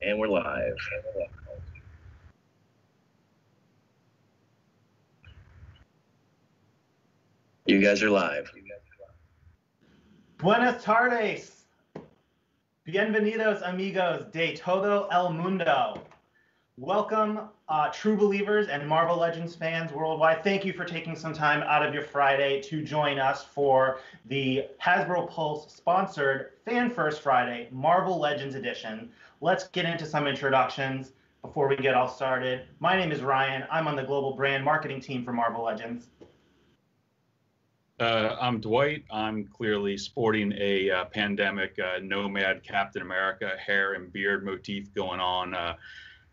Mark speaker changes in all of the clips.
Speaker 1: And we're live. You guys are live.
Speaker 2: Buenas tardes. Bienvenidos, amigos de todo el mundo. Welcome, true believers and Marvel Legends fans worldwide. Thank you for taking some time out of your Friday to join us for the Hasbro Pulse sponsored Fan First Friday Marvel Legends edition. Let's get into some introductions before we get all started. My name is Ryan. I'm on the global brand marketing team for Marvel Legends.
Speaker 3: I'm Dwight. I'm clearly sporting a pandemic nomad Captain America hair and beard motif going on.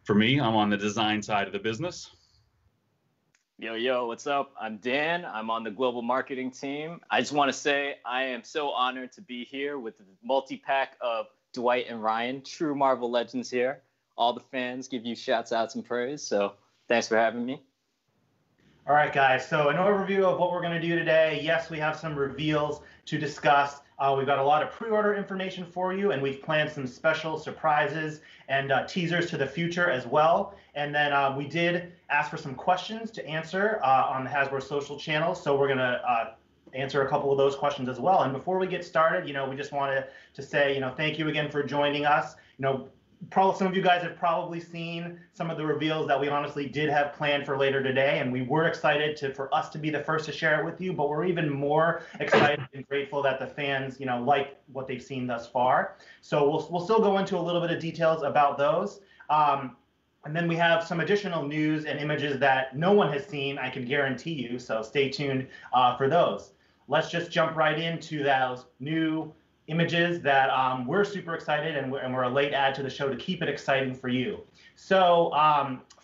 Speaker 3: For me, I'm on the design side of the business.
Speaker 4: Yo, what's up? I'm Dan. I'm on the global marketing team. I just want to say I am so honored to be here with the multi-pack of Dwight and Ryan, true Marvel Legends here. All the fans give you shouts outs and praise, so thanks for having me.
Speaker 2: All right, guys, so an overview of what we're going to do today. Yes, we have some reveals to discuss. We've got a lot of pre-order information for you, and we've planned some special surprises and teasers to the future as well. And then we did ask for some questions to answer on the Hasbro social channels, so we're going to answer a couple of those questions as well. And before we get started, we just wanted to say, thank you again for joining us. Probably some of you guys have probably seen some of the reveals that we honestly did have planned for later today, and we were excited for us to be the first to share it with you, but we're even more excited and grateful that the fans, like what they've seen thus far. So we'll still go into a little bit of details about those. And then we have some additional news and images that no one has seen, I can guarantee you, so stay tuned for those. Let's just jump right into those new images that we're super excited, and we're a late add to the show to keep it exciting for you. So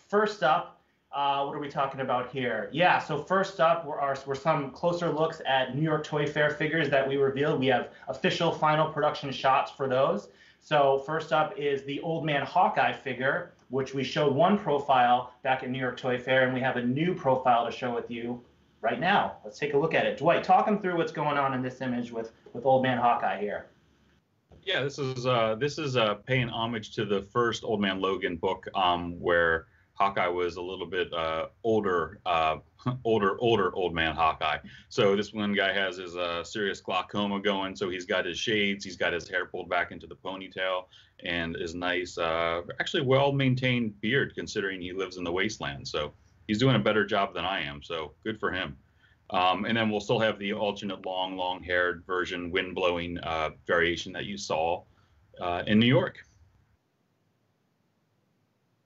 Speaker 2: first up, what are we talking about here? Yeah, so first up were some closer looks at New York Toy Fair figures that we revealed. We have official final production shots for those. So first up is the Old Man Hawkeye figure, which we showed one profile back at New York Toy Fair, and we have a new profile to share with you right now. Let's take a look at it. Dwight, talk them through what's going on in this image with Old Man Hawkeye here.
Speaker 3: Yeah, this is paying homage to the first Old Man Logan book, where Hawkeye was a little bit older Old Man Hawkeye. So this one guy has his serious glaucoma going, so he's got his shades, he's got his hair pulled back into the ponytail, and his nice, actually well-maintained beard considering he lives in the wasteland. So he's doing a better job than I am, so good for him. And then we'll still have the alternate long-haired version, wind-blowing variation that you saw in New York.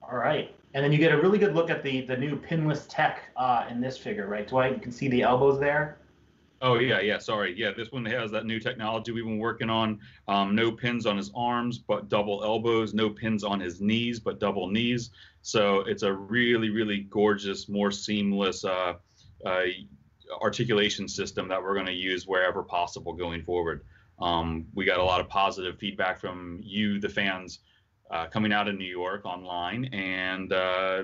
Speaker 2: All right. And then you get a really good look at the new pinless tech in this figure, right, Dwight? You can see the elbows there.
Speaker 3: Oh, yeah, sorry. Yeah, this one has that new technology we've been working on. No pins on his arms, but double elbows. No pins on his knees, but double knees. So it's a really, really gorgeous, more seamless articulation system that we're going to use wherever possible going forward. We got a lot of positive feedback from you, the fans, coming out of New York online, and now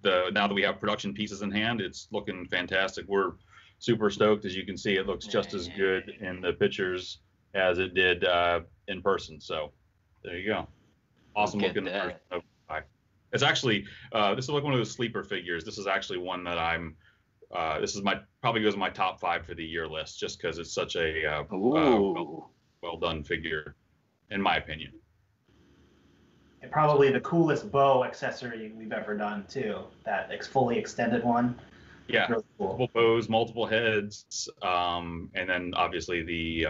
Speaker 3: that we have production pieces in hand, it's looking fantastic. We're super stoked. As you can see, it looks just as good in the pictures as it did in person. So there you go. Awesome looking. It's actually this is like one of those sleeper figures. This is actually one that I'm. This is probably goes in my top 5 for the year list, just because it's such a well done figure, in my opinion.
Speaker 2: And probably the coolest bow accessory we've ever done too. That fully extended one.
Speaker 3: Yeah,
Speaker 2: really cool.
Speaker 3: Multiple bows, multiple heads, and then obviously the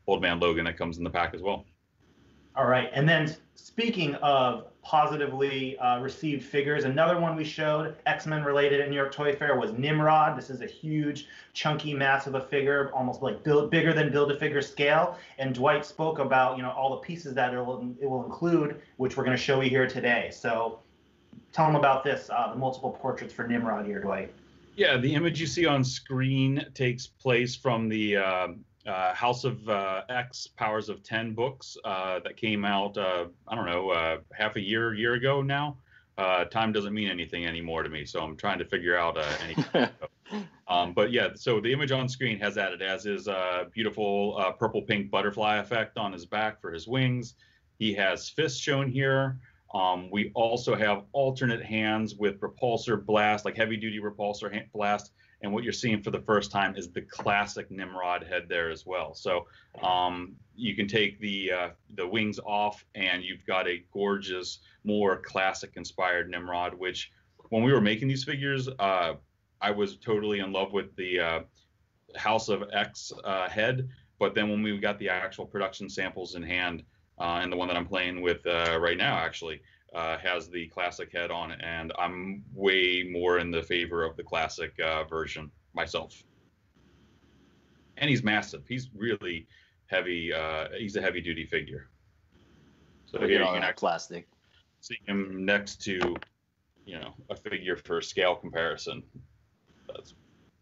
Speaker 3: Old Man Logan that comes in the pack as well.
Speaker 2: All right, and then speaking of positively received figures, another one we showed, X-Men related at New York Toy Fair, was Nimrod. This is a huge, chunky mass of a figure, almost like bigger than Build-A-Figure scale. And Dwight spoke about all the pieces that it will include, which we're going to show you here today. So tell them about this, the multiple portraits for Nimrod here, Dwight.
Speaker 3: Yeah, the image you see on screen takes place from the House of X Powers of 10 books that came out, I don't know, half a year ago now. Time doesn't mean anything anymore to me, so I'm trying to figure out anything. But yeah, so the image on screen has that. It has his beautiful purple-pink butterfly effect on his back for his wings. He has fists shown here. We also have alternate hands with repulsor blast, like heavy duty repulsor blast. And what you're seeing for the first time is the classic Nimrod head there as well. So you can take the wings off, and you've got a gorgeous, more classic inspired Nimrod, which when we were making these figures, I was totally in love with the House of X head. But then when we got the actual production samples in hand, and the one that I'm playing with right now actually has the classic head on it, and I'm way more in the favor of the classic version myself. And he's massive. He's really heavy. He's a heavy duty figure. So here you can actually
Speaker 4: plastic.
Speaker 3: see him next to, a figure for scale comparison.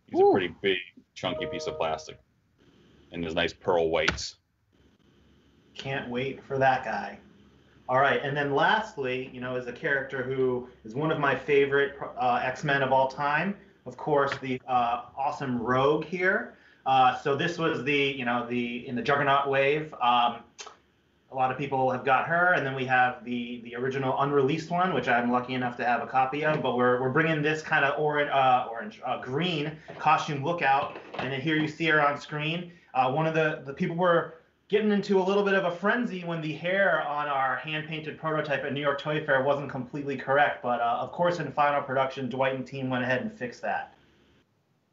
Speaker 3: He's a pretty big, chunky piece of plastic, and his nice pearl whites.
Speaker 2: Can't wait for that guy. All right, and then lastly, is a character who is one of my favorite X-Men of all time. Of course, the awesome Rogue here. So this was in the Juggernaut wave. A lot of people have got her, and then we have the original unreleased one, which I'm lucky enough to have a copy of. But we're bringing this kind of green costume look out, and then here you see her on screen. One of the people were getting into a little bit of a frenzy when the hair on our hand-painted prototype at New York Toy Fair wasn't completely correct. But of course, in final production, Dwight and team went ahead and fixed that.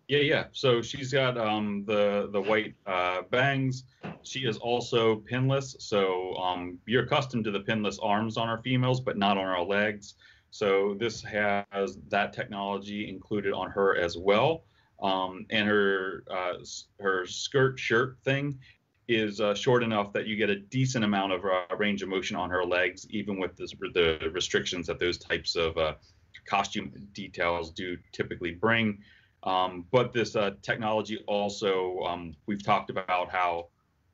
Speaker 3: Yeah. So she's got the white bangs. She is also pinless. So you're accustomed to the pinless arms on our females, but not on our legs. So this has that technology included on her as well. And her shirt thing is short enough that you get a decent amount of range of motion on her legs, even with the restrictions that those types of costume details do typically bring. But this technology also, we've talked about how,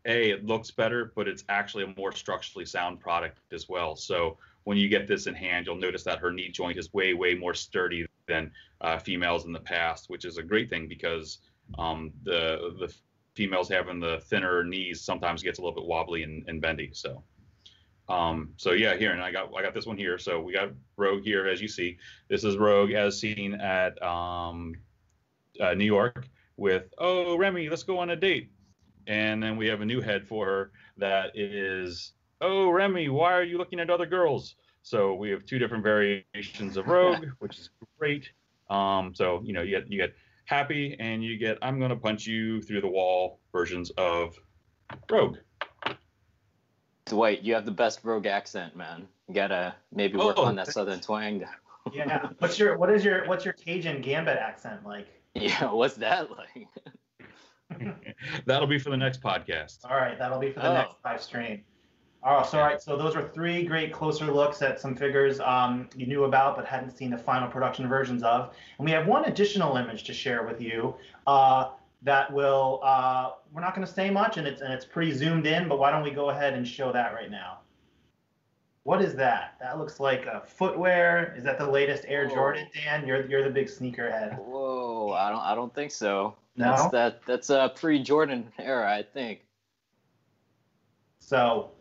Speaker 3: it looks better, but it's actually a more structurally sound product as well. So when you get this in hand, you'll notice that her knee joint is way, way more sturdy than females in the past, which is a great thing because the females having the thinner knees sometimes gets a little bit wobbly and bendy. So yeah, here, and I got this one here. So we got Rogue here, as you see. This is Rogue as seen at New York with, oh, Remy, let's go on a date. And then we have a new head for her that is, oh, Remy, why are you looking at other girls? So we have two different variations of Rogue, which is great. So, you get happy and you get, I'm going to punch you through the wall versions of Rogue.
Speaker 4: Dwight, you have the best Rogue accent, man. You gotta maybe work on that southern twang.
Speaker 2: Yeah. What's your Cajun Gambit accent like?
Speaker 4: Yeah, what's that like?
Speaker 3: That'll be for the next podcast.
Speaker 2: All right, that'll be for the next live stream. All right, so those are three great closer looks at some figures you knew about but hadn't seen the final production versions of. And we have one additional image to share with you that will, we're not going to say much, and it's pretty zoomed in, but why don't we go ahead and show that right now? What is that? That looks like a footwear. Is that the latest Air Jordan, Dan? You're the big sneakerhead.
Speaker 4: Whoa, I don't think so.
Speaker 2: No?
Speaker 4: That's a pre-Jordan era, I think.
Speaker 2: So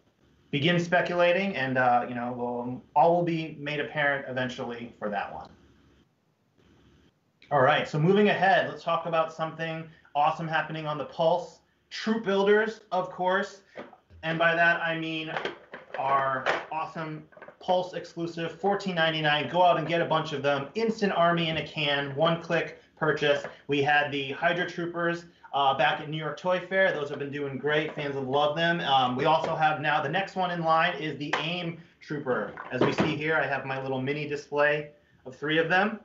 Speaker 2: begin speculating, and all will be made apparent eventually for that one. All right, so moving ahead, let's talk about something awesome happening on the Pulse. Troop builders, of course, and by that I mean our awesome Pulse exclusive, $14.99. Go out and get a bunch of them. Instant army in a can, one-click purchase. We had the Hydra Troopers back at New York Toy Fair. Those have been doing great. Fans have loved them. We also have now, the next one in line is the AIM Trooper. As we see here, I have my little mini display of three of them.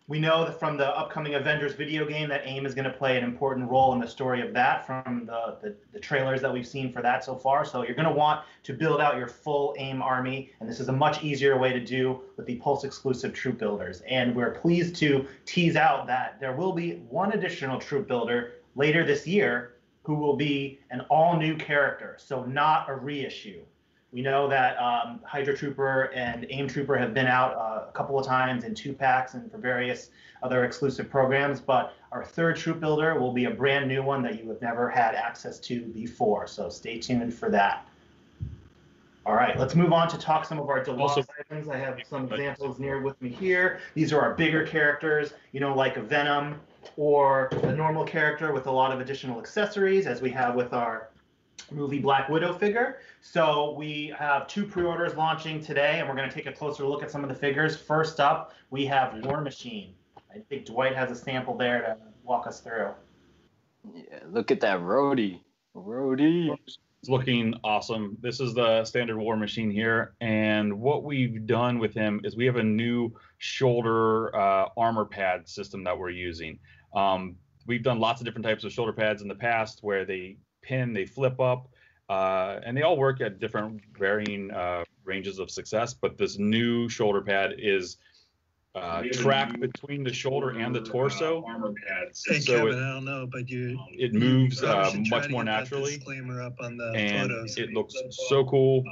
Speaker 2: We know that from the upcoming Avengers video game that AIM is going to play an important role in the story of that from the trailers that we've seen for that so far. So you're going to want to build out your full AIM army, and this is a much easier way to do with the Pulse exclusive troop builders. And we're pleased to tease out that there will be one additional troop builder later this year who will be an all-new character, so not a reissue. We know that Hydra Trooper and AIM Trooper have been out a couple of times in 2-packs and for various other exclusive programs, but our third troop builder will be a brand new one that you have never had access to before, so stay tuned for that. All right, let's move on to talk some of our deluxe
Speaker 3: Also-
Speaker 2: items. I have some examples near with me here. These are our bigger characters, you know, like a Venom or a normal character with a lot of additional accessories, as we have with our movie Black Widow figure. So we have 2 pre-orders launching today, and we're going to take a closer look at some of the figures. First up, we have War Machine. I think Dwight has a sample there to walk us through.
Speaker 4: Yeah, look at that roadie.
Speaker 3: It's looking awesome. This is the standard War Machine here, and what we've done with him is we have a new shoulder armor pad system that we're using. We've done lots of different types of shoulder pads in the past where they pin, they flip up, and they all work at different varying ranges of success. But this new shoulder pad is tracked between the shoulder and the torso.
Speaker 1: Armor pads.
Speaker 5: Hey,
Speaker 3: So
Speaker 5: Kevin, I don't know about you.
Speaker 3: it moves
Speaker 5: Probably should try
Speaker 3: much
Speaker 5: to
Speaker 3: more
Speaker 5: get that
Speaker 3: naturally,
Speaker 5: disclaimer up on the
Speaker 3: and
Speaker 5: photos.
Speaker 3: it looks so cool.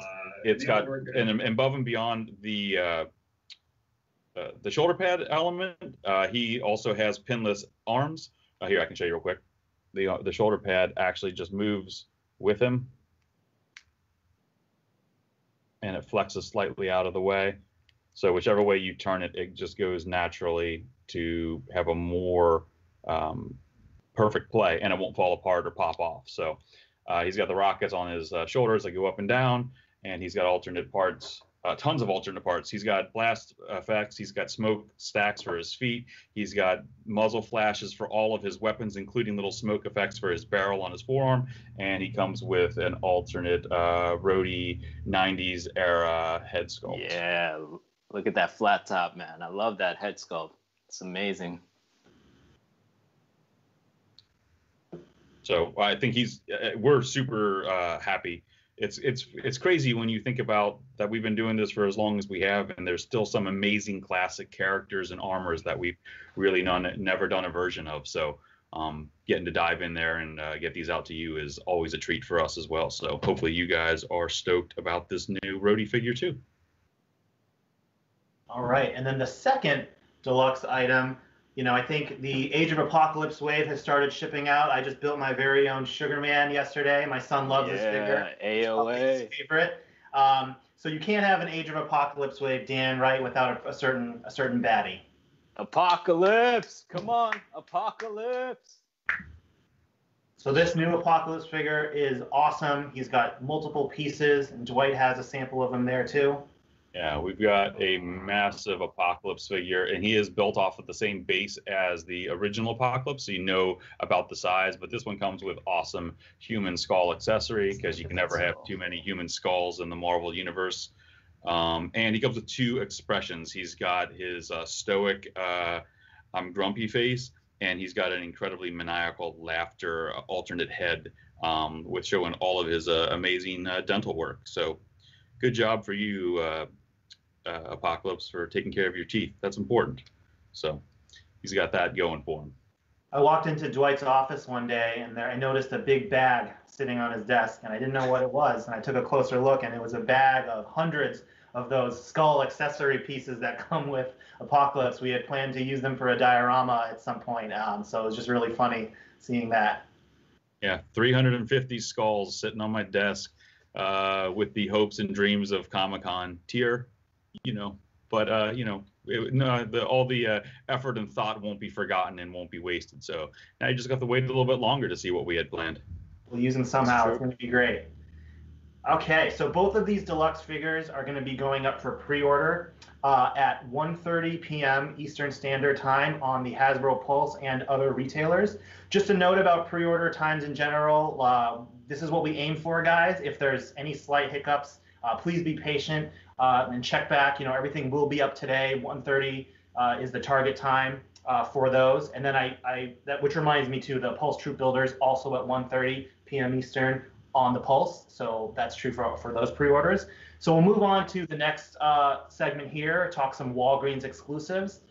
Speaker 3: It's got, and above and beyond the shoulder pad element, he also has pinless arms. Here, I can show you real quick. The shoulder pad actually just moves with him, and it flexes slightly out of the way. So whichever way you turn it, it just goes naturally to have a more perfect play, and it won't fall apart or pop off. So he's got the rockets on his shoulders that go up and down, and he's got alternate parts, tons of alternate parts. He's got blast effects. He's got smoke stacks for his feet. He's got muzzle flashes for all of his weapons, including little smoke effects for his barrel on his forearm. And he comes with an alternate roadie 90s era head sculpt.
Speaker 4: Yeah, look at that flat top, man. I love that head sculpt. It's amazing.
Speaker 3: So I think we're super happy. It's crazy when you think about that we've been doing this for as long as we have, and there's still some amazing classic characters and armors that we've really never done a version of. So getting to dive in there and get these out to you is always a treat for us as well. So hopefully you guys are stoked about this new roadie figure too.
Speaker 2: All right, and then the second deluxe item, you know, I think the Age of Apocalypse wave has started shipping out. I just built my very own Sugar Man yesterday. My son loves this figure.
Speaker 4: AOA.
Speaker 2: His favorite. So you can't have an Age of Apocalypse wave, Dan, right, without a certain baddie.
Speaker 4: Apocalypse! Come on, Apocalypse!
Speaker 2: So this new Apocalypse figure is awesome. He's got multiple pieces, and Dwight has a sample of them there too.
Speaker 3: Yeah, we've got a massive Apocalypse figure, and he is built off of the same base as the original Apocalypse, so you know about the size. But this one comes with awesome human skull accessory, because you can never have too many human skulls in the Marvel universe. And he comes with 2 expressions. He's got his stoic, I'm grumpy face, and he's got an incredibly maniacal laughter alternate head, with showing all of his amazing dental work. So good job for you, Apocalypse, for taking care of your teeth. That's important. So he's got that going for him.
Speaker 2: I walked into Dwight's office one day, and there I noticed a big bag sitting on his desk, and I didn't know what it was. And I took a closer look, and it was a bag of hundreds of those skull accessory pieces that come with Apocalypse. We had planned to use them for a diorama at some point, so it was just really funny seeing that.
Speaker 3: Yeah, 350 skulls sitting on my desk, with the hopes and dreams of Comic-Con tier, but all the effort and thought won't be forgotten and won't be wasted. So now you just got to wait a little bit longer to see what we had planned.
Speaker 2: We'll use them somehow. It's going to be great. Okay, so both of these deluxe figures are going to be going up for pre-order at 1:30 p.m. Eastern Standard Time on the Hasbro Pulse and other retailers. Just a note about pre-order times in general. This is what we aim for, guys. If there's any slight hiccups, please be patient and check back. Everything will be up today. 1:30 is the target time for those. And then which reminds me too, the Pulse Troop Builders also at 1:30 p.m. Eastern on the Pulse. So that's true for those pre-orders. So we'll move on to the next segment here, talk some Walgreens exclusives.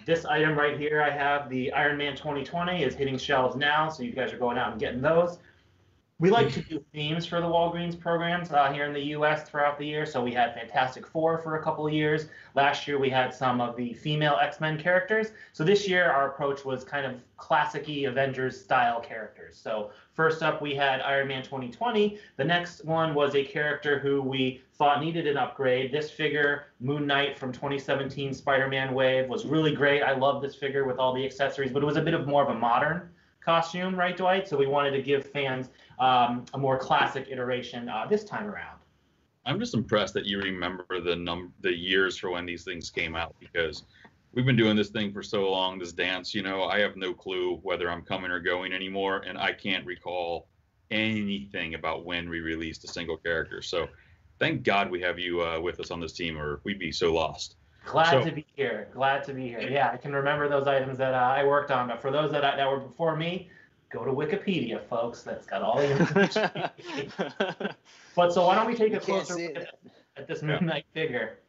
Speaker 2: This item right here, I have the Iron Man 2020 is hitting shelves now, so you guys are going out and getting those. We like to do themes for the Walgreens programs here in the U.S. throughout the year. So we had Fantastic Four for a couple of years. Last year we had some of the female X-Men characters. So this year our approach was kind of classic-y Avengers style characters. So first up we had Iron Man 2020. The next one was a character who we thought needed an upgrade. This figure, Moon Knight from 2017 Spider-Man Wave, was really great. I love this figure with all the accessories, but it was a bit of more of a modern costume, right, Dwight? So we wanted to give fans a more classic iteration this time around.
Speaker 3: I'm just impressed that you remember the years for when these things came out, because we've been doing this thing for so long, this dance, I have no clue whether I'm coming or going anymore, and I can't recall anything about when we released a single character. So thank God we have you with us on this team, or we'd be so lost.
Speaker 2: Glad to be here. Yeah, I can remember those items that I worked on, but for those that were before me, go to Wikipedia, folks. That's got all the information. But so why don't we take a closer look at this Moon Knight figure?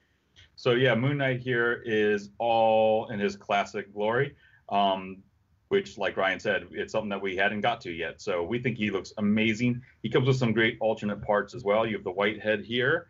Speaker 3: So yeah, Moon Knight here is all in his classic glory, which, like Ryan said, it's something that we hadn't got to yet. So we think he looks amazing. He comes with some great alternate parts as well. You have the white head here,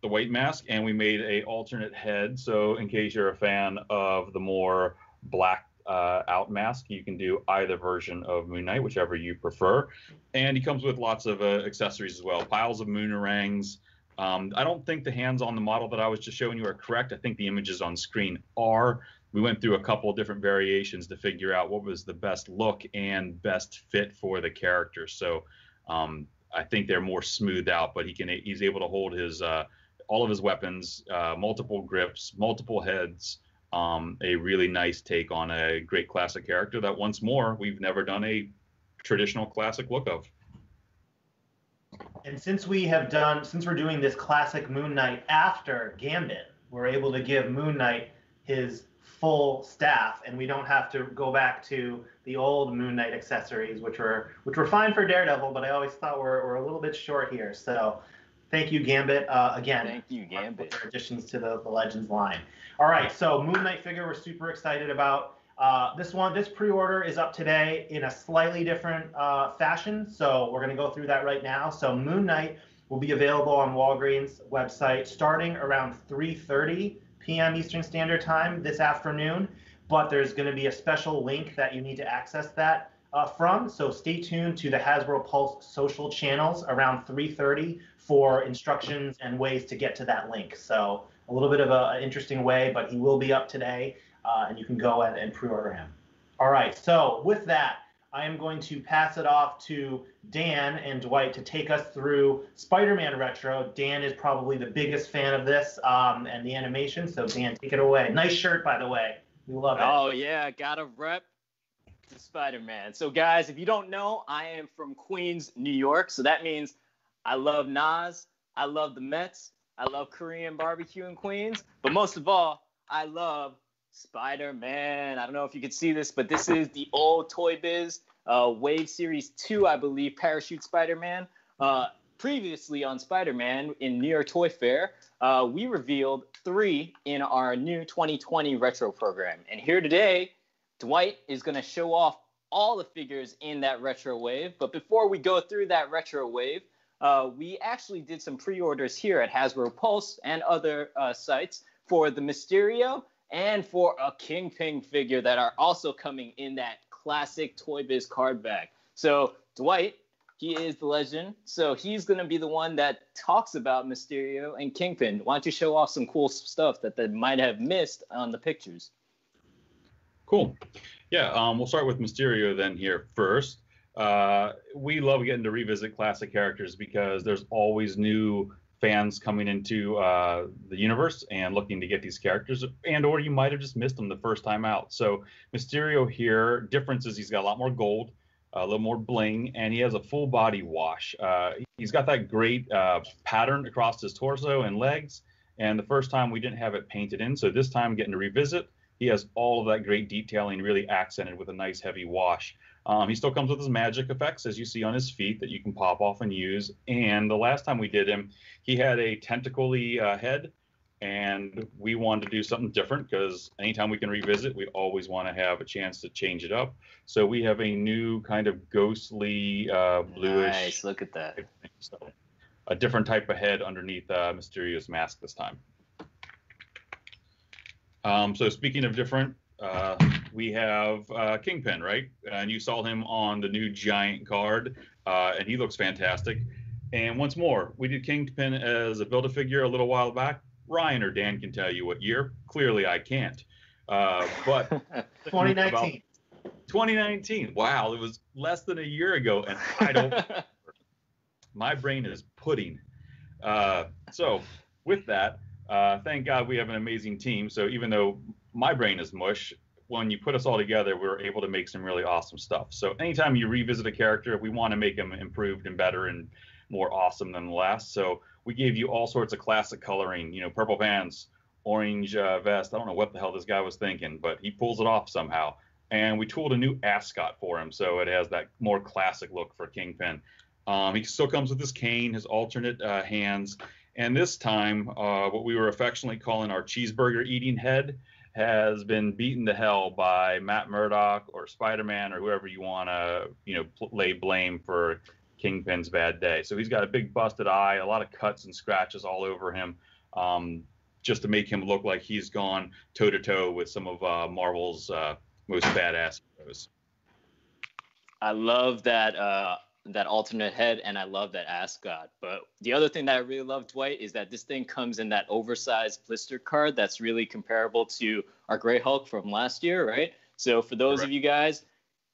Speaker 3: the white mask, and we made a alternate head. So in case you're a fan of the more black out mask, you can do either version of Moon Knight, whichever you prefer. And he comes with lots of accessories as well, piles of moonerangs. I don't think the hands on the model that I was just showing you are correct. I think the images on screen are. We went through a couple of different variations to figure out what was the best look and best fit for the character. So I think they're more smoothed out, but he's able to hold his all of his weapons, multiple grips, multiple heads. A really nice take on a great classic character that, once more, we've never done a traditional classic look of.
Speaker 2: And since we're doing this classic Moon Knight after Gambit, we're able to give Moon Knight his full staff, and we don't have to go back to the old Moon Knight accessories, which were fine for Daredevil, but I always thought were a little bit short here. So thank you, Gambit. Again,
Speaker 4: thank you, Gambit,
Speaker 2: for additions to the Legends line. All right, so Moon Knight figure we're super excited about. This pre-order is up today in a slightly different fashion, so we're going to go through that right now. So Moon Knight will be available on Walgreens website starting around 3:30 p.m. Eastern Standard Time this afternoon, but there's going to be a special link that you need to access that from, so stay tuned to the Hasbro Pulse social channels around 3:30 for instructions and ways to get to that link. So a little bit of an interesting way, but he will be up today, and you can go and pre-order him. All right, so with that, I am going to pass it off to Dan and Dwight to take us through Spider-Man Retro. Dan is probably the biggest fan of this and the animation, so Dan, take it away. Nice shirt, by the way. We love it.
Speaker 4: Oh, yeah, gotta rep the Spider-Man. So, guys, if you don't know, I am from Queens, New York, so that means I love Nas, I love the Mets, I love Korean barbecue in Queens, but most of all, I love Spider-Man. I don't know if you can see this, but this is the old Toy Biz Wave Series 2, I believe, Parachute Spider-Man. Previously on Spider-Man in New York Toy Fair, we revealed 3 in our new 2020 retro program. And here today, Dwight is going to show off all the figures in that retro wave. But before we go through that retro wave, we actually did some pre-orders here at Hasbro Pulse and other sites for the Mysterio and for a Kingpin figure that are also coming in that classic Toy Biz card bag. So Dwight, he is the legend, so he's going to be the one that talks about Mysterio and Kingpin. Why don't you show off some cool stuff that they might have missed on the pictures?
Speaker 3: Cool. Yeah, we'll start with Mysterio then here first. We love getting to revisit classic characters because there's always new fans coming into the universe and looking to get these characters, and or you might have just missed them the first time out. So Mysterio here, difference is he's got a lot more gold, a little more bling, and he has a full body wash. He's got that great pattern across his torso and legs, and the first time we didn't have it painted in, so this time getting to revisit, he has all of that great detailing really accented with a nice heavy wash. He still comes with his magic effects, as you see on his feet, that you can pop off and use. And the last time we did him, he had a tentacle-y head and we wanted to do something different because anytime we can revisit, we always want to have a chance to change it up. So we have a new kind of ghostly bluish.
Speaker 4: Nice, look at that.
Speaker 3: So a different type of head underneath Mysterio's mask this time. So speaking of different, we have Kingpin, right? And you saw him on the new Giant card, and he looks fantastic. And once more, we did Kingpin as a Build-A-Figure a little while back. Ryan or Dan can tell you what year. Clearly, I can't. But
Speaker 2: 2019.
Speaker 3: 2019. Wow, it was less than a year ago, and I don't. My brain is pudding. So with that, thank God we have an amazing team. So even though my brain is mush, when you put us all together, we're able to make some really awesome stuff. So anytime you revisit a character, we want to make them improved and better and more awesome than the last. So we gave you all sorts of classic coloring, you know, purple pants, orange vest. I don't know what the hell this guy was thinking, but he pulls it off somehow. And we tooled a new ascot for him, so it has that more classic look for Kingpin. He still comes with his cane, his alternate hands, and this time, what we were affectionately calling our cheeseburger eating head has been beaten to hell by Matt Murdock or Spider-Man or whoever you want to, you know, lay blame for Kingpin's bad day. So he's got a big busted eye, a lot of cuts and scratches all over him, just to make him look like he's gone toe-to-toe with some of Marvel's most badass heroes.
Speaker 4: I love that that alternate head, and I love that ascot. But the other thing that I really love, Dwight, is that this thing comes in that oversized blister card that's really comparable to our Grey Hulk from last year, right? So for those of you guys,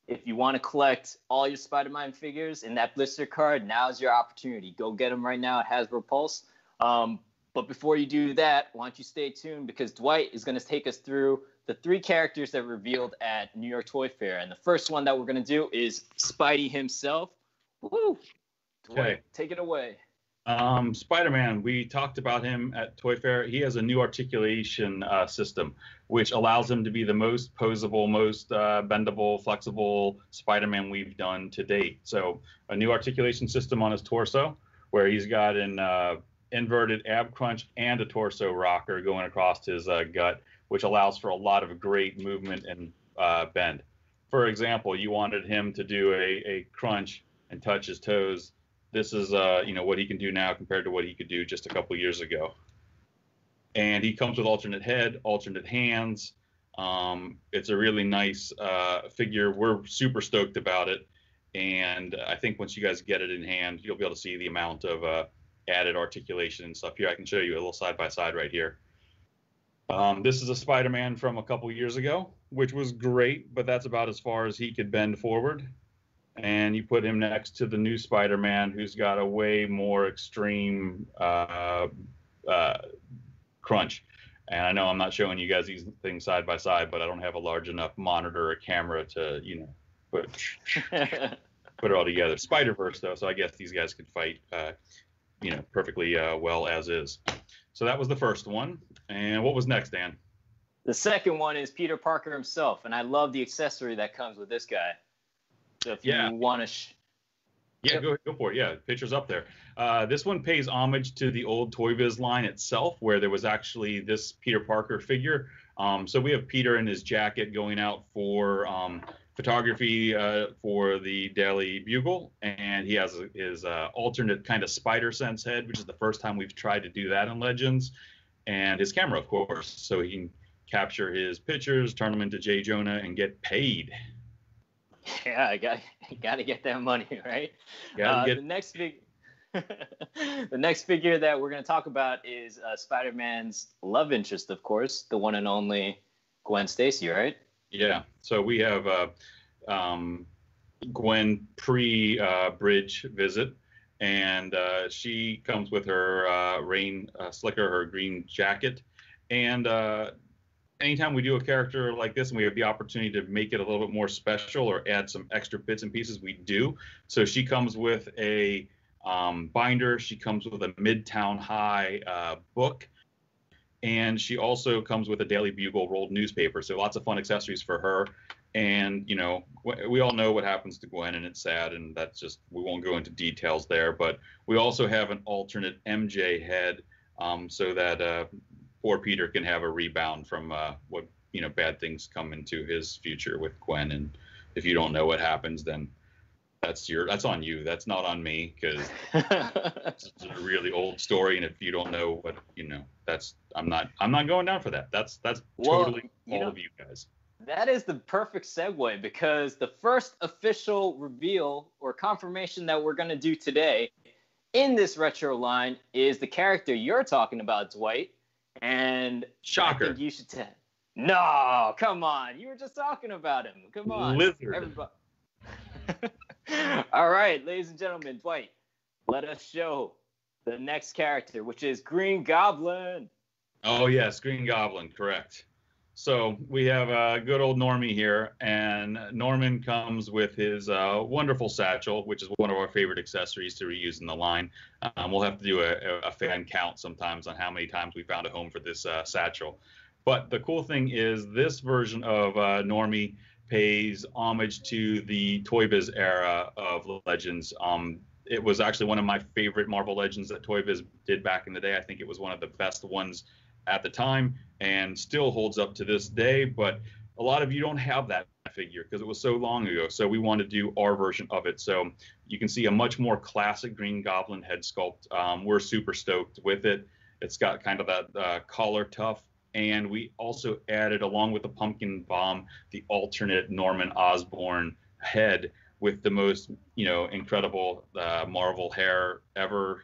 Speaker 4: if you want to collect all your Spider-Man figures in that blister card, now's your opportunity. Go get them right now at Hasbro Pulse. But before you do that, why don't you stay tuned, because Dwight is going to take us through the 3 characters that were revealed at New York Toy Fair. And the first one that we're going to do is Spidey himself. Woo! Dwight, take it away.
Speaker 3: Spider-Man, we talked about him at Toy Fair. He has a new articulation system, which allows him to be the most posable, most bendable, flexible Spider-Man we've done to date. So a new articulation system on his torso, where he's got an inverted ab crunch and a torso rocker going across his gut, which allows for a lot of great movement and bend. For example, you wanted him to do a crunch and touch his toes. This is you know, what he can do now compared to what he could do just a couple years ago. And he comes with alternate head, alternate hands. It's a really nice figure. We're super stoked about it. And I think once you guys get it in hand, you'll be able to see the amount of added articulation and stuff. Here, I can show you a little side by side right here. This is a Spider-Man from a couple years ago, which was great, but that's about as far as he could bend forward. And you put him next to the new Spider-Man, who's got a way more extreme crunch. And I know I'm not showing you guys these things side by side, but I don't have a large enough monitor or camera to, you know, put it all together. Spider-Verse, though, so I guess these guys could fight, you know, perfectly well as is. So that was the first one. And what was next, Dan?
Speaker 4: The second one is Peter Parker himself, and I love the accessory that comes with this guy. So if you want to...
Speaker 3: Go for it. Yeah, picture's up there. This one pays homage to the old Toy Biz line itself, where there was actually this Peter Parker figure. So we have Peter in his jacket going out for photography for the Daily Bugle, and he has his alternate kind of spider sense head, which is the first time we've tried to do that in Legends, and his camera, of course, so he can capture his pictures, turn them into J. Jonah, and get paid.
Speaker 4: Yeah, I got to get that money, right? The next figure that we're going to talk about is Spider-Man's love interest, of course, the one and only Gwen Stacy, right?
Speaker 3: Yeah. So we have Gwen pre-bridge visit, and she comes with her rain slicker, her green jacket, and anytime we do a character like this and we have the opportunity to make it a little bit more special or add some extra bits and pieces, we do. So she comes with a binder. She comes with a Midtown High book. And she also comes with a Daily Bugle rolled newspaper. So lots of fun accessories for her. And, you know, we all know what happens to Gwen, and it's sad. And that's just, we won't go into details there. But we also have an alternate MJ head so that poor Peter can have a rebound from what bad things come into his future with Gwen. And if you don't know what happens, then that's on you. That's not on me, because it's a really old story. And if you don't know what I'm not going down for that. That's totally all of you guys.
Speaker 4: That is the perfect segue, because the first official reveal or confirmation that we're going to do today in this retro line is the character you're talking about, Dwight. And
Speaker 3: shocker.
Speaker 4: I think you should tell. No, come on. You were just talking about him. Come on.
Speaker 3: Lizard.
Speaker 4: Everybody. All right, ladies and gentlemen, Dwight, let us show the next character, which is Green Goblin.
Speaker 3: Oh, yes, Green Goblin, correct. So we have good old Normie here, and Norman comes with his wonderful satchel, which is one of our favorite accessories to reuse in the line. We'll have to do a fan count sometimes on how many times we found a home for this satchel. But the cool thing is this version of Normie pays homage to the Toy Biz era of Legends. It was actually one of my favorite Marvel Legends that Toy Biz did back in the day. I think it was one of the best ones at the time and still holds up to this day. But a lot of you don't have that figure because it was so long ago. So we want to do our version of it. So you can see a much more classic Green Goblin head sculpt. We're super stoked with it. It's got kind of that collar tuft. And we also added, along with the pumpkin bomb, the alternate Norman Osborn head with the most, incredible Marvel hair ever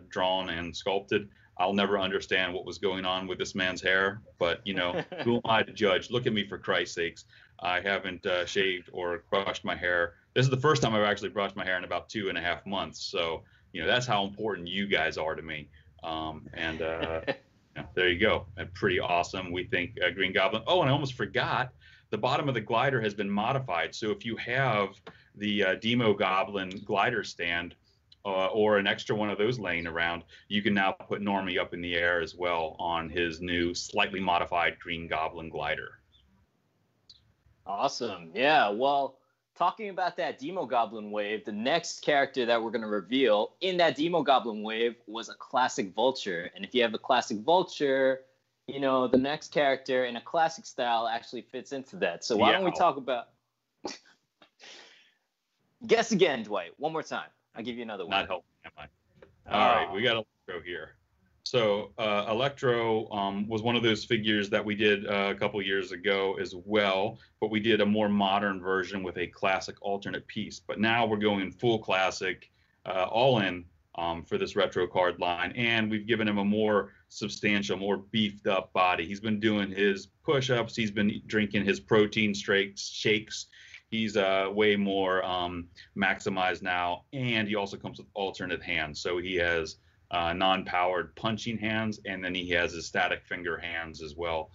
Speaker 3: drawn and sculpted. I'll never understand what was going on with this man's hair, but, who am I to judge? Look at me, for Christ's sakes. I haven't shaved or brushed my hair. This is the first time I've actually brushed my hair in about 2.5 months. So, that's how important you guys are to me. There you go. Pretty awesome. We think Green Goblin. Oh, and I almost forgot. The bottom of the glider has been modified. So if you have the Demo Goblin glider stand or an extra one of those laying around, you can now put Normie up in the air as well on his new slightly modified Green Goblin glider.
Speaker 4: Awesome. Yeah, well, talking about that Demo Goblin wave, the next character that we're going to reveal in that Demo Goblin wave was a classic Vulture. And if you have a classic Vulture, the next character in a classic style actually fits into that. So why don't we talk about... Guess again, Dwight. One more time. I'll give you another one.
Speaker 3: Not helping, am I? All right, we got Electro here. So Electro was one of those figures that we did a couple years ago as well, but we did a more modern version with a classic alternate piece. But now we're going full classic, all in for this retro card line, and we've given him a more substantial, more beefed up body. He's been doing his push-ups. He's been drinking his protein shakes. He's way more maximized now, and he also comes with alternate hands. So he has non-powered punching hands, and then he has his static finger hands as well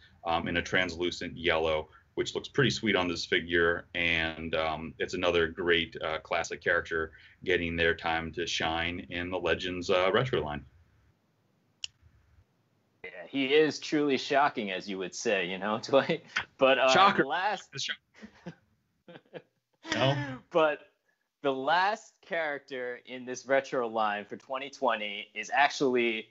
Speaker 3: in a translucent yellow, which looks pretty sweet on this figure. And it's another great classic character getting their time to shine in the Legends retro line.
Speaker 4: Yeah, he is truly shocking, as you would say, Dwight. But
Speaker 3: shocker.
Speaker 4: No? But the last character in this retro line for 2020 is actually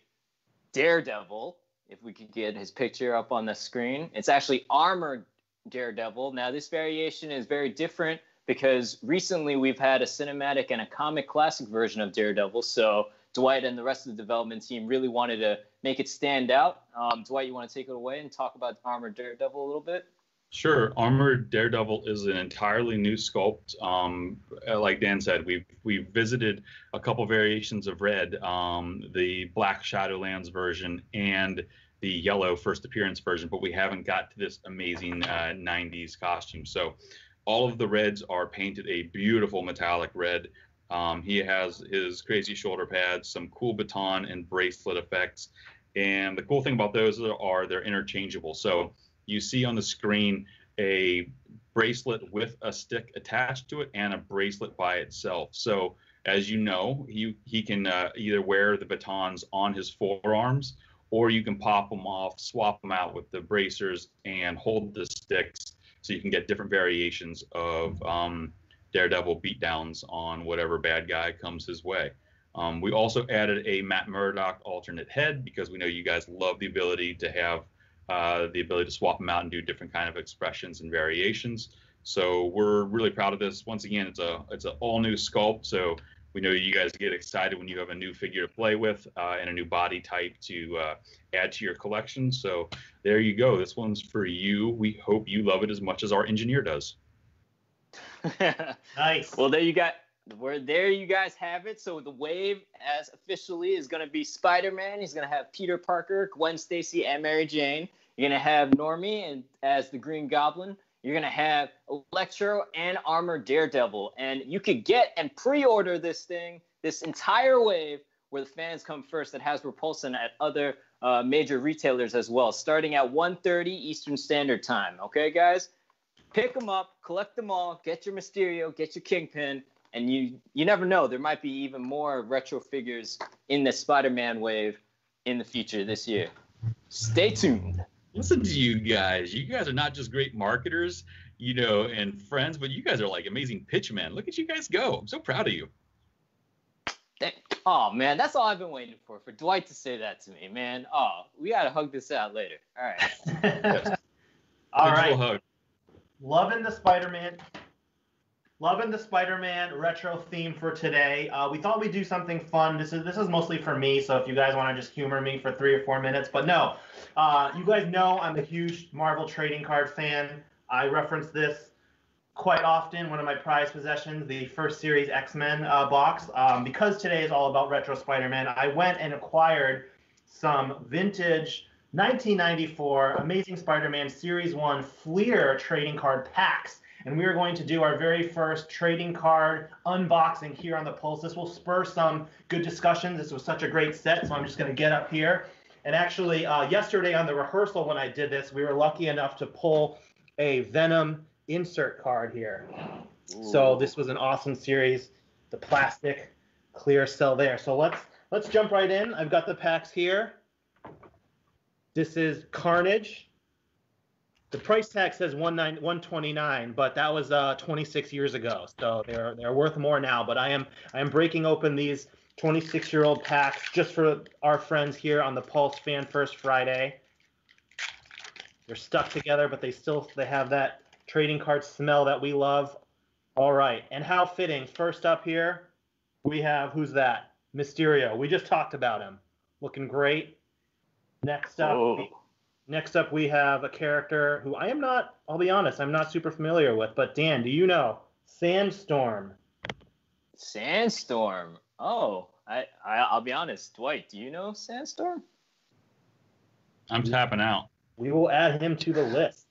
Speaker 4: Daredevil. If we could get his picture up on the screen. It's actually armored Daredevil. Now, this variation is very different because recently we've had a cinematic and a comic classic version of Daredevil. So Dwight and the rest of the development team really wanted to make it stand out. Dwight, you want to take it away and talk about armored Daredevil a little bit?
Speaker 3: Sure. Armored Daredevil is an entirely new sculpt. Like Dan said, we've visited a couple variations of red, the Black Shadowlands version and the yellow first appearance version, but we haven't got to this amazing 90s costume. So all of the reds are painted a beautiful metallic red. He has his crazy shoulder pads, some cool baton and bracelet effects. And the cool thing about those are they're interchangeable. So you see on the screen a bracelet with a stick attached to it and a bracelet by itself. So as you know, he can either wear the batons on his forearms, or you can pop them off, swap them out with the bracers, and hold the sticks so you can get different variations of Daredevil beatdowns on whatever bad guy comes his way. We also added a Matt Murdock alternate head because we know you guys love the ability to have the ability to swap them out and do different kind of expressions and variations. So we're really proud of this. Once again, it's an all new sculpt. So we know you guys get excited when you have a new figure to play with and a new body type to add to your collection. So there you go. This one's for you. We hope you love it as much as our engineer does.
Speaker 2: Nice.
Speaker 4: Well, there you guys have it. So the wave, as officially, is going to be Spider-Man. He's going to have Peter Parker, Gwen Stacy, and Mary Jane. You're going to have Normie and as the Green Goblin. You're going to have Electro and Armored Daredevil. And you could get and pre-order this entire wave, where the fans come first at Hasbro Pulse and at other major retailers as well, starting at 1:30 Eastern Standard Time. Okay, guys? Pick them up, collect them all, get your Mysterio, get your Kingpin, and you never know. There might be even more retro figures in the Spider-Man wave in the future this year. Stay tuned.
Speaker 3: Listen to you guys. You guys are not just great marketers, and friends, but you guys are like amazing pitchmen. Look at you guys go. I'm so proud of you.
Speaker 4: Oh, man, that's all I've been waiting for Dwight to say that to me, man. Oh, we got to hug this out later. All right.
Speaker 3: Yes.
Speaker 2: All right.
Speaker 3: Hug.
Speaker 2: Loving the Spider-Man retro theme for today. We thought we'd do something fun. This is mostly for me, so if you guys want to just humor me for 3 or 4 minutes, but no. You guys know I'm a huge Marvel trading card fan. I reference this quite often. One of my prized possessions, the first series X-Men box. Because today is all about retro Spider-Man, I went and acquired some vintage 1994 Amazing Spider-Man Series 1 Fleer trading card packs. And we are going to do our very first trading card unboxing here on the Pulse. This will spur some good discussions. This was such a great set, so I'm just going to get up here. And actually, yesterday on the rehearsal when I did this, we were lucky enough to pull a Venom insert card here. Ooh. So this was an awesome series. The plastic clear cell there. So let's jump right in. I've got the packs here. This is Carnage. The price tag says $129, but that was 26 years ago, so they're worth more now. But I am breaking open these 26-year-old packs just for our friends here on the Pulse Fan First Friday. They're stuck together, but they have that trading card smell that we love. All right, and how fitting. First up here, we have, who's that? Mysterio. We just talked about him. Looking great. Next up, we have a character who I'll be honest, I'm not super familiar with. But Dan, do you know? Sandstorm.
Speaker 4: Sandstorm. Oh, I'll be honest. Dwight, do you know Sandstorm?
Speaker 3: I'm tapping out.
Speaker 2: We will add him to the list.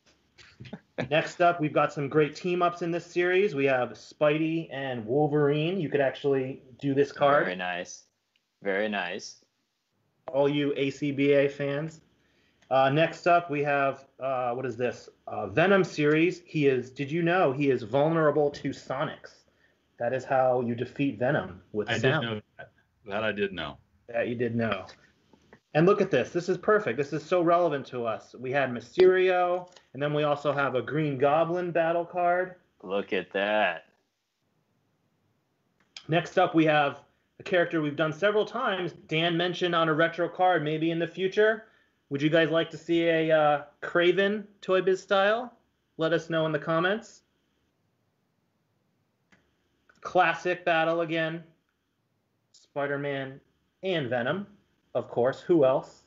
Speaker 2: Next up, we've got some great team-ups in this series. We have Spidey and Wolverine. You could actually do this card.
Speaker 4: Very nice. Very nice.
Speaker 2: All you ACBA fans. Next up, we have, what is this? Venom series. Did you know he is vulnerable to sonics? That is how you defeat Venom with sound.
Speaker 3: I did know that. That I did know.
Speaker 2: That you did know. And look at this. This is perfect. This is so relevant to us. We had Mysterio, and then we also have a Green Goblin battle card.
Speaker 4: Look at that.
Speaker 2: Next up, we have a character we've done several times. Dan mentioned on a retro card, maybe in the future. Would you guys like to see a Kraven Toy Biz style? Let us know in the comments. Classic battle again. Spider-Man and Venom, of course. Who else?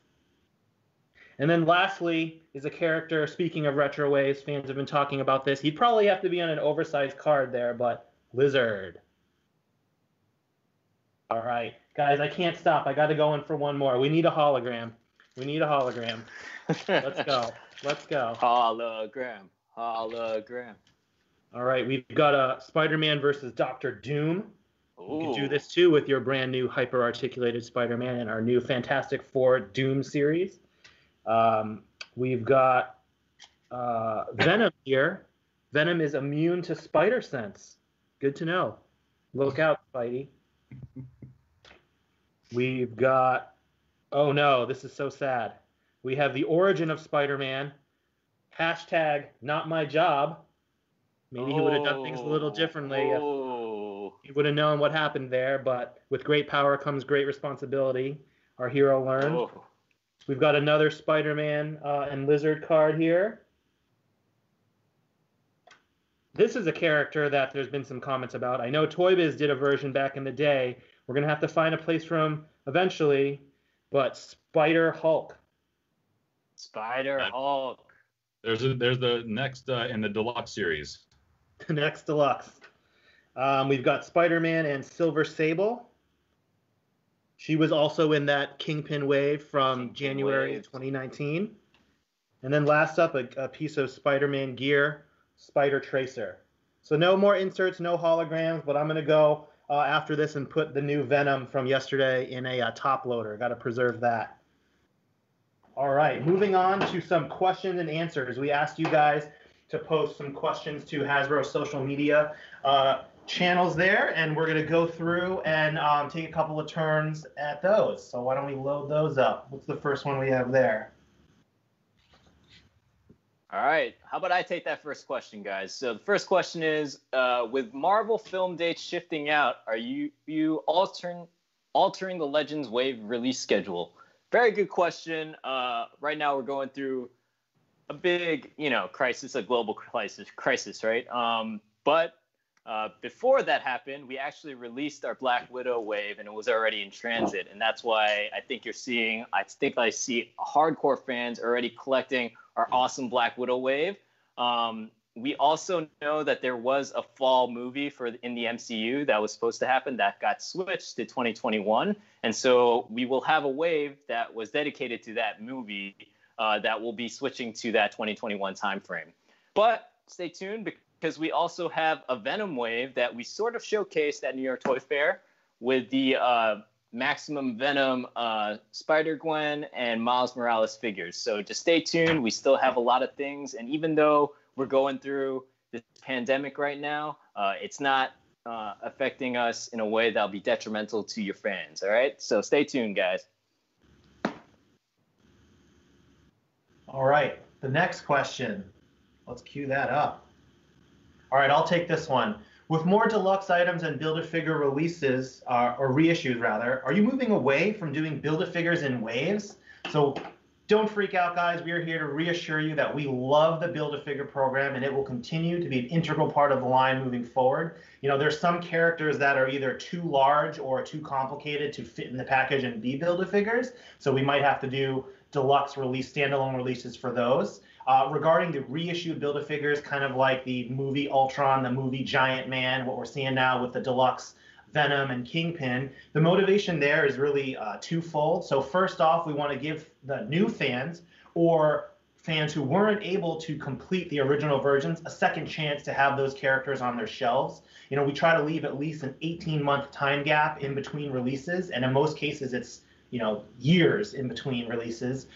Speaker 2: And then lastly is a character, speaking of retro waves, fans have been talking about this. He'd probably have to be on an oversized card there, but Lizard. All right, guys, I can't stop. I got to go in for one more. We need a hologram. Let's go. Hologram. All right, we've got a Spider-Man versus Dr. Doom. Ooh. You can do this too with your brand new hyper-articulated Spider-Man and our new Fantastic Four Doom series. We've got Venom here. Venom is immune to spider sense. Good to know. Look out, Spidey. We've got... Oh no, this is so sad. We have the origin of Spider-Man. # not my job. Maybe he would have done things a little differently if he would have known what happened there, but with great power comes great responsibility. Our hero learned.
Speaker 4: Oh.
Speaker 2: We've got another Spider-Man and Lizard card here. This is a character that there's been some comments about. I know Toy Biz did a version back in the day. We're going to have to find a place for him eventually, but Spider Hulk.
Speaker 4: Spider Hulk.
Speaker 3: There's the next in the deluxe series.
Speaker 2: The next deluxe. We've got Spider-Man and Silver Sable. She was also in that Kingpin wave from January 2019. And then last up, a piece of Spider-Man gear, Spider Tracer. So no more inserts, no holograms, but I'm going to go after this and put the new Venom from yesterday in a top loader. Got to preserve that. All right, moving on to some questions and answers. We asked you guys to post some questions to Hasbro social media channels there, and we're going to go through and take a couple of turns at those. So why don't we load those up? What's the first one we have there?
Speaker 4: All right, how about I take that first question, guys? So the first question is, with Marvel film dates shifting out, are you altering the Legends Wave release schedule? Very good question. Right now we're going through a big, crisis, a global crisis, right? But before that happened, we actually released our Black Widow wave, and it was already in transit. And that's why I think I see hardcore fans already collecting our awesome Black Widow wave. We also know that there was a fall movie in the MCU that was supposed to happen that got switched to 2021. And so we will have a wave that was dedicated to that movie that will be switching to that 2021 timeframe. But stay tuned, because we also have a Venom wave that we sort of showcased at New York Toy Fair with the Maximum Venom Spider-Gwen and Miles Morales figures. So just stay tuned. We still have a lot of things. And even though we're going through this pandemic right now, it's not affecting us in a way that'll be detrimental to your fans. All right? So stay tuned, guys.
Speaker 2: All right, the next question. Let's cue that up. All right, I'll take this one. With more deluxe items and Build-A-Figure releases, or reissues rather, are you moving away from doing Build-A-Figures in waves? So don't freak out, guys. We are here to reassure you that we love the Build-A-Figure program, and it will continue to be an integral part of the line moving forward. There's some characters that are either too large or too complicated to fit in the package and be Build-A-Figures, so we might have to do deluxe release, standalone releases for those. Regarding the reissued Build-A-Figures, kind of like the movie Ultron, the movie Giant Man, what we're seeing now with the deluxe Venom and Kingpin, the motivation there is really twofold. So first off, we want to give the new fans or fans who weren't able to complete the original versions a second chance to have those characters on their shelves. We try to leave at least an 18-month time gap in between releases, and in most cases it's years in between releases.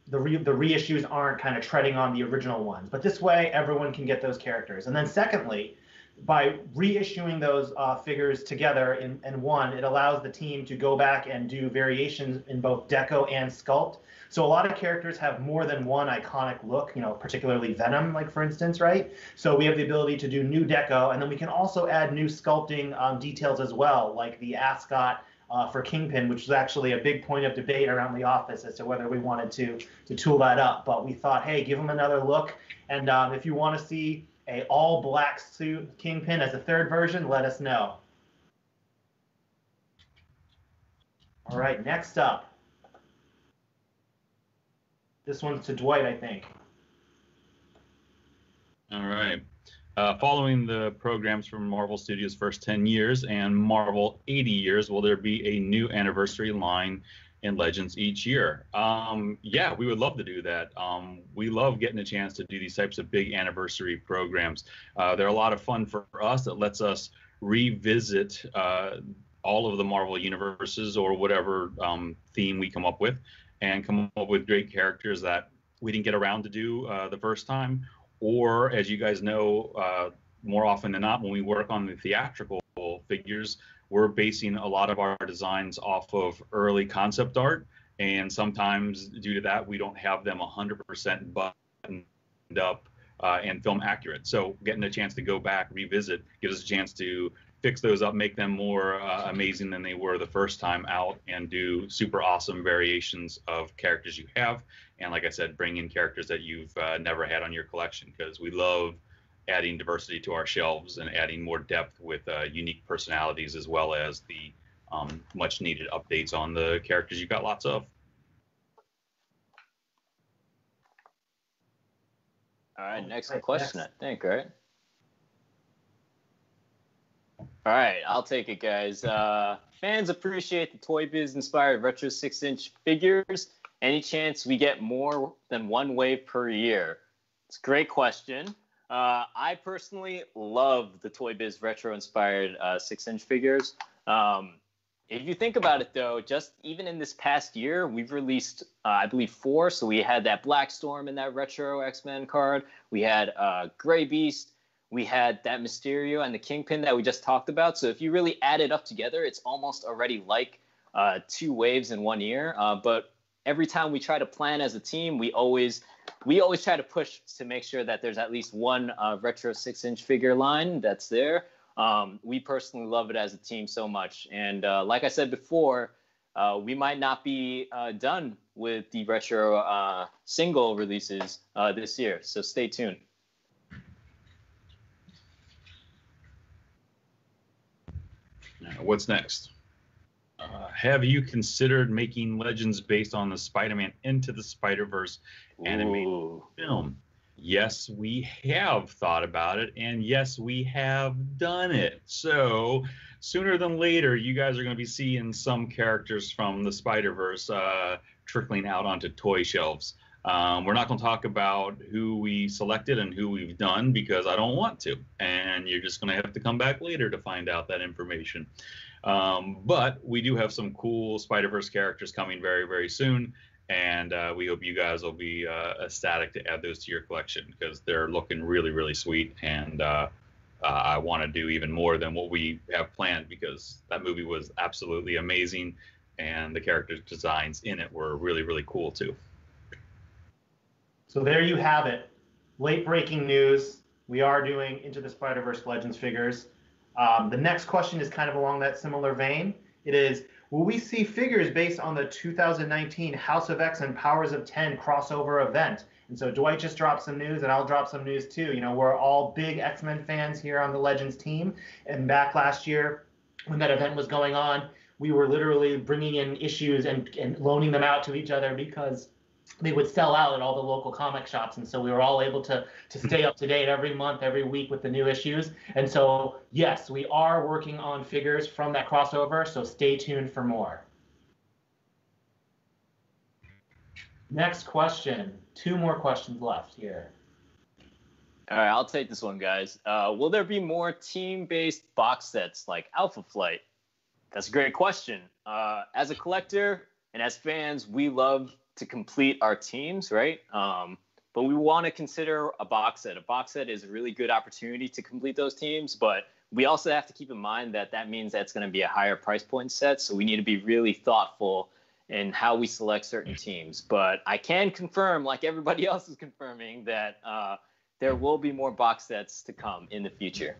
Speaker 2: The reissues aren't kind of treading on the original ones. But this way, everyone can get those characters. And then secondly, by reissuing those figures together in one, it allows the team to go back and do variations in both deco and sculpt. So a lot of characters have more than one iconic look, particularly Venom, like for instance, right? So we have the ability to do new deco, and then we can also add new sculpting details as well, like the ascot for Kingpin, which was actually a big point of debate around the office as to whether we wanted to tool that up. But we thought, hey, give him another look. And if you want to see a all black suit Kingpin as a third version, let us know. All right, next up. This one's to Dwight, I think.
Speaker 3: All right. Following the programs from Marvel Studios' first 10 years and Marvel 80 years, will there be a new anniversary line in Legends each year? Yeah, we would love to do that. We love getting a chance to do these types of big anniversary programs. They're a lot of fun for us. It lets us revisit all of the Marvel universes or whatever theme we come up with, and come up with great characters that we didn't get around to do the first time. Or, as you guys know, more often than not, when we work on the theatrical figures, we're basing a lot of our designs off of early concept art. And sometimes, due to that, we don't have them 100% buttoned up and film accurate. So getting a chance to go back, revisit, gives us a chance to fix those up, make them more amazing than they were the first time out, and do super awesome variations of characters you have. And like I said, bring in characters that you've never had on your collection, because we love adding diversity to our shelves and adding more depth with unique personalities, as well as the much needed updates on the characters you got lots of.
Speaker 4: All right, next question, I think, right? All right, I'll take it, guys. Fans appreciate the Toy Biz inspired retro 6-inch figures. Any chance we get more than one wave per year? It's a great question. I personally love the Toy Biz retro inspired 6-inch figures. If you think about it, though, just even in this past year, we've released, I believe, 4. So we had that Black Storm in that retro X-Men card. We had Gray Beast. We had that Mysterio and the Kingpin that we just talked about. So if you really add it up together, it's almost already like 2 waves in 1 year. But every time we try to plan as a team, we always try to push to make sure that there's at least one retro 6-inch figure line that's there. We personally love it as a team so much. And like I said before, we might not be done with the retro single releases this year. So stay tuned.
Speaker 3: What's next? Have you considered making Legends based on the Spider-Man Into the Spider-Verse animated film? Yes, we have thought about it, and yes, we have done it. So sooner than later, you guys are going to be seeing some characters from the Spider-Verse trickling out onto toy shelves. We're not going to talk about who we selected and who we've done, because I don't want to, and you're just going to have to come back later to find out that information. But we do have some cool Spider-Verse characters coming very, very soon, and we hope you guys will be ecstatic to add those to your collection, because they're looking really, really sweet, and I want to do even more than what we have planned, because that movie was absolutely amazing, and the character designs in it were really, really cool too.
Speaker 2: So there you have it. Late breaking news. We are doing Into the Spider-Verse Legends figures. The next question is kind of along that similar vein. It is, will we see figures based on the 2019 House of X and Powers of 10 crossover event? And so Dwight just dropped some news, and I'll drop some news too. You know, we're all big X-Men fans here on the Legends team. And back last year, when that event was going on, we were literally bringing in issues and loaning them out to each other, because they would sell out at all the local comic shops. And so we were all able to stay up to date every month, every week with the new issues. And so, yes, we are working on figures from that crossover, so stay tuned for more. Next question. 2 more questions left here.
Speaker 4: All right, I'll take this one, guys. Will there be more team-based box sets like Alpha Flight? That's a great question. As a collector and as fans, we love to complete our teams, right? But we want to consider a box set. A box set is a really good opportunity to complete those teams, but we also have to keep in mind that that means that's going to be a higher price point set, so we need to be really thoughtful in how we select certain teams. But I can confirm, like everybody else is confirming, that there will be more box sets to come in the future.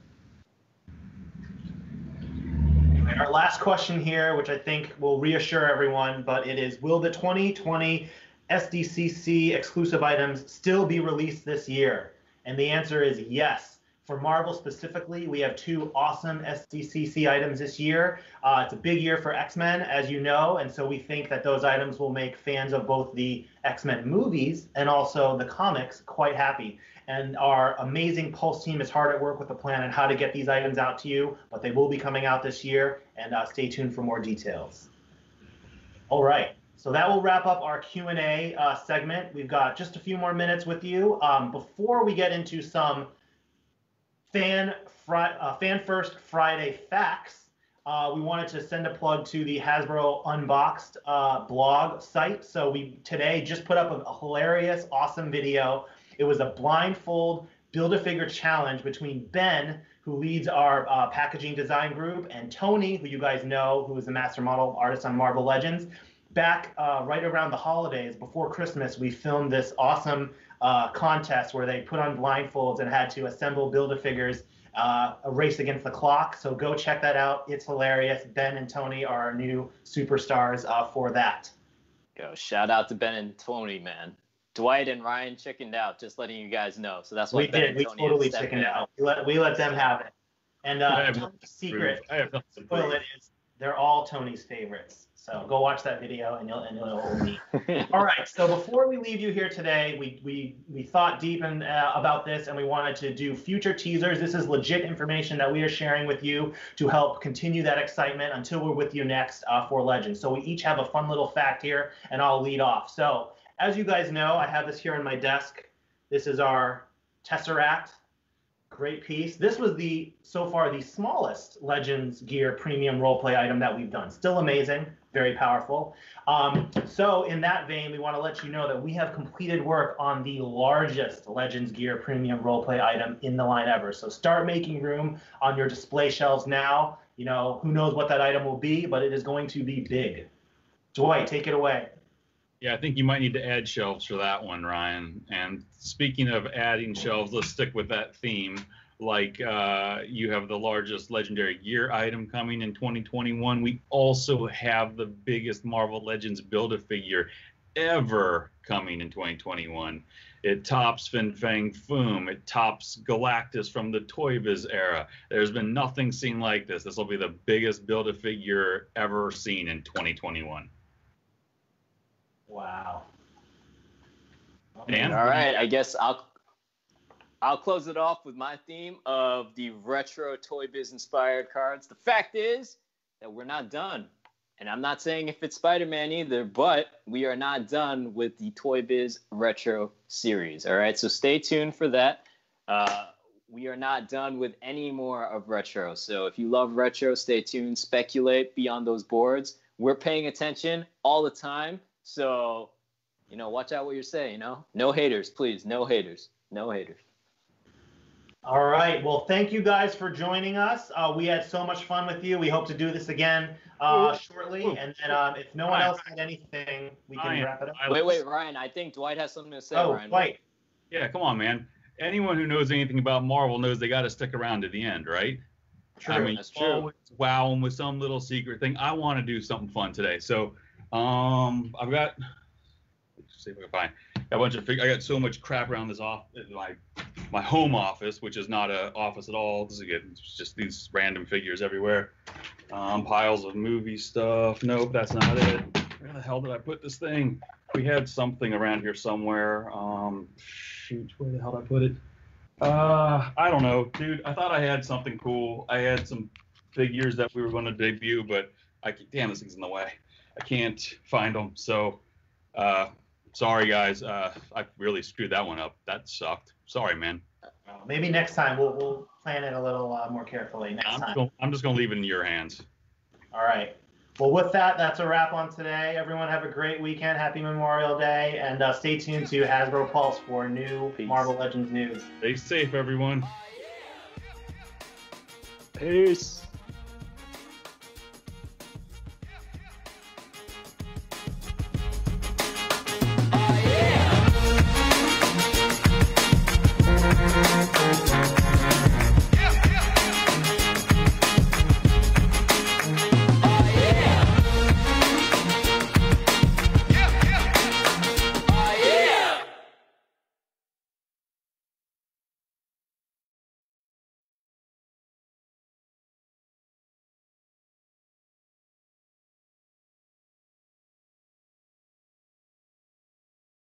Speaker 2: And our last question here, which I think will reassure everyone, but it is, will the 2020 SDCC exclusive items still be released this year? And the answer is yes. For Marvel specifically, we have 2 awesome SDCC items this year. It's a big year for X-Men, as you know, and so we think that those items will make fans of both the X-Men movies and also the comics quite happy. And our amazing Pulse team is hard at work with a plan on how to get these items out to you, but they will be coming out this year, and stay tuned for more details. All right, so that will wrap up our Q&A segment. We've got just a few more minutes with you. Before we get into some Fan First Friday facts, we wanted to send a plug to the Hasbro Unboxed blog site. So we today just put up a hilarious, awesome video. It was a blindfold Build-A-Figure challenge between Ben, who leads our packaging design group, and Tony, who you guys know, who is the master model artist on Marvel Legends. back right around the holidays, before Christmas, we filmed this awesome contest where they put on blindfolds and had to assemble Build-A-Figures, a race against the clock. So go check that out. It's hilarious. Ben and Tony are our new superstars for that.
Speaker 4: Yo, shout out to Ben and Tony, man. Dwight and Ryan chickened out, just letting you guys know. So that's why Ben and Tony
Speaker 2: totally chickened out. We let them have it. And Tony's secret, spoil it, is they're all Tony's favorites. So go watch that video and you'll know me. All right. So before we leave you here today, we thought deep about this, and we wanted to do future teasers. This is legit information that we are sharing with you to help continue that excitement until we're with you next for Legends. So we each have a fun little fact here, and I'll lead off. So as you guys know, I have this here on my desk. This is our Tesseract. Great piece. This was so far the smallest Legends gear premium roleplay item that we've done. Still amazing, very powerful. So in that vein, we want to let you know that we have completed work on the largest Legends gear premium roleplay item in the line ever. So start making room on your display shelves now. You know, who knows what that item will be, but it is going to be big. Dwight, take it away.
Speaker 3: Yeah, I think you might need to add shelves for that one, Ryan. And speaking of adding shelves, let's stick with that theme. Like you have the largest legendary gear item coming in 2021. We also have the biggest Marvel Legends Build-A-Figure ever coming in 2021. It tops Fin Fang Foom. It tops Galactus from the Toy Biz era. There's been nothing seen like this. This will be the biggest Build-A-Figure ever seen in 2021.
Speaker 2: Wow.
Speaker 3: Dan?
Speaker 4: All right, I guess I'll close it off with my theme of the retro Toy Biz inspired cards. The fact is that we're not done. And I'm not saying if it's Spider-Man either, but we are not done with the Toy Biz Retro series. All right, so stay tuned for that. We are not done with any more of retro. So if you love retro, stay tuned, speculate, be on those boards. We're paying attention all the time. So, you know, watch out what you're saying, you know? No haters, please. No haters. No haters.
Speaker 2: All right. Well, thank you guys for joining us. We had so much fun with you. We hope to do this again shortly. And then if no one else had anything, we can wrap it up.
Speaker 4: Wait, Ryan. I think Dwight has something to say, Ryan.
Speaker 2: Dwight.
Speaker 3: Yeah, come on, man. Anyone who knows anything about Marvel knows they got to stick around to the end, right?
Speaker 2: True.
Speaker 3: I mean,
Speaker 4: That's true.
Speaker 3: always wow them with some little secret thing. I want to do something fun today. So I've got, let's see if I can find a bunch of I got so much crap around this my home office, which is not an office at all. This is good. It's just these random figures everywhere. Piles of movie stuff. Nope, that's not it. Where the hell did I put this thing? We had something around here somewhere. Shoot, where the hell did I put it? I don't know, dude. I thought I had something cool. I had some figures that we were going to debut, but damn, this thing's in the way. I can't find them. So, sorry guys. I really screwed that one up. That sucked. Sorry, man.
Speaker 2: Maybe next time we'll plan it a little more carefully next time.
Speaker 3: I'm just going to leave it in your hands.
Speaker 2: All right. Well, with that, that's a wrap on today. Everyone have a great weekend. Happy Memorial Day. And stay tuned to Hasbro Pulse for new Marvel Legends news.
Speaker 3: Stay safe, everyone.
Speaker 4: Peace.